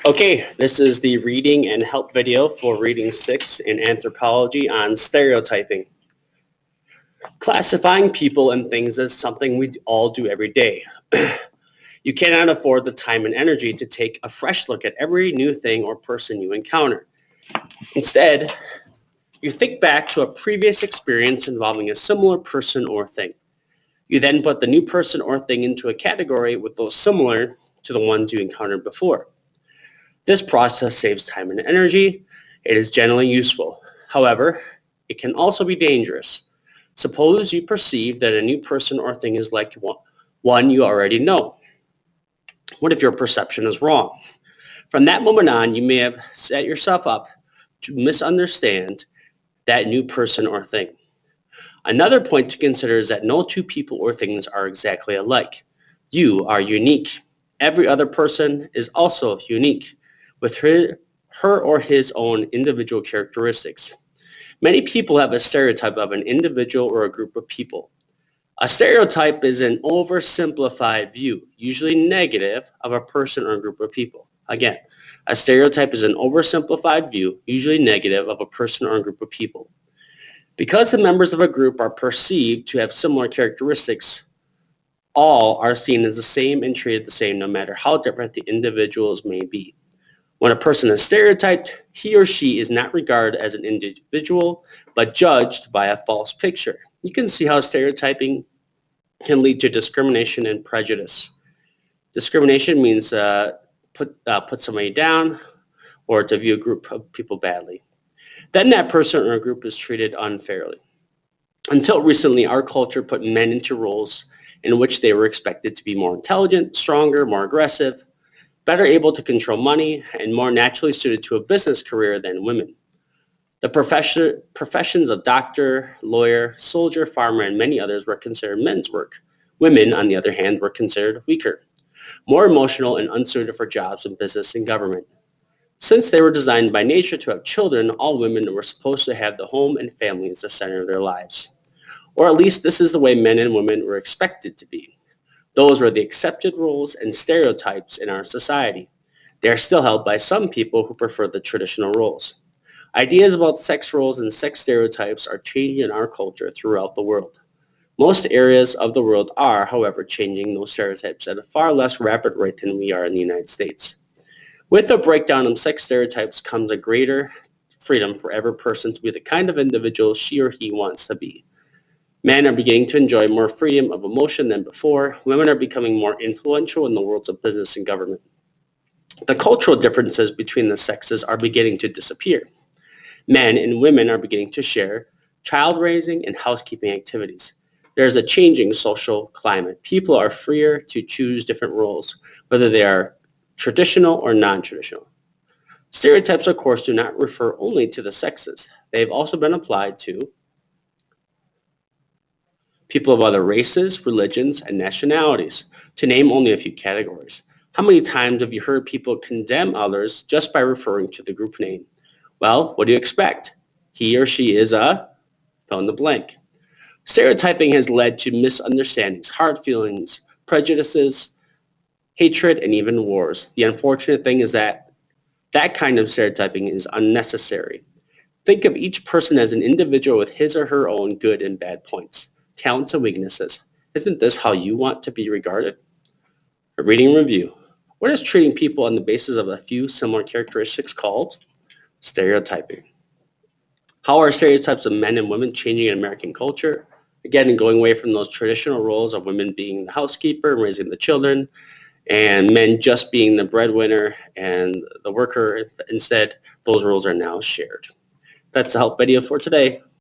Okay, this is the reading and help video for reading 6 in Anthropology on stereotyping. Classifying people and things is something we all do every day. You cannot afford the time and energy to take a fresh look at every new thing or person you encounter. Instead, you think back to a previous experience involving a similar person or thing. You then put the new person or thing into a category with those similar to the ones you encountered before. This process saves time and energy. It is generally useful. However, it can also be dangerous. Suppose you perceive that a new person or thing is like one you already know. What if your perception is wrong? From that moment on, you may have set yourself up to misunderstand that new person or thing. Another point to consider is that no two people or things are exactly alike. You are unique. Every other person is also unique, with her or his own individual characteristics. Many people have a stereotype of an individual or a group of people. A stereotype is an oversimplified view, usually negative, of a person or a group of people. Again, a stereotype is an oversimplified view, usually negative, of a person or a group of people. Because the members of a group are perceived to have similar characteristics, all are seen as the same and treated the same no matter how different the individuals may be. When a person is stereotyped, he or she is not regarded as an individual, but judged by a false picture. You can see how stereotyping can lead to discrimination and prejudice. Discrimination means put somebody down or to view a group of people badly. Then that person or group is treated unfairly. Until recently, our culture put men into roles in which they were expected to be more intelligent, stronger, more aggressive, better able to control money, and more naturally suited to a business career than women. The professions of doctor, lawyer, soldier, farmer, and many others were considered men's work. Women, on the other hand, were considered weaker, more emotional, and unsuited for jobs in business and government. Since they were designed by nature to have children, all women were supposed to have the home and family as the center of their lives. Or at least this is the way men and women were expected to be. Those were the accepted roles and stereotypes in our society. They are still held by some people who prefer the traditional roles. Ideas about sex roles and sex stereotypes are changing in our culture throughout the world. Most areas of the world are, however, changing those stereotypes at a far less rapid rate than we are in the United States. With the breakdown of sex stereotypes comes a greater freedom for every person to be the kind of individual she or he wants to be. Men are beginning to enjoy more freedom of emotion than before. Women are becoming more influential in the worlds of business and government. The cultural differences between the sexes are beginning to disappear. Men and women are beginning to share child raising and housekeeping activities. There is a changing social climate. People are freer to choose different roles, whether they are traditional or non-traditional. Stereotypes, of course, do not refer only to the sexes. They have also been applied to people of other races, religions, and nationalities, to name only a few categories. How many times have you heard people condemn others just by referring to the group name? Well, what do you expect? He or she is a fill in the blank. Stereotyping has led to misunderstandings, hard feelings, prejudices, hatred, and even wars. The unfortunate thing is that that kind of stereotyping is unnecessary. Think of each person as an individual with his or her own good and bad points, talents and weaknesses. Isn't this how you want to be regarded? A reading review. What is treating people on the basis of a few similar characteristics called? Stereotyping. How are stereotypes of men and women changing in American culture? Again, going away from those traditional roles of women being the housekeeper and raising the children, and men just being the breadwinner and the worker. Instead, those roles are now shared. That's the help video for today.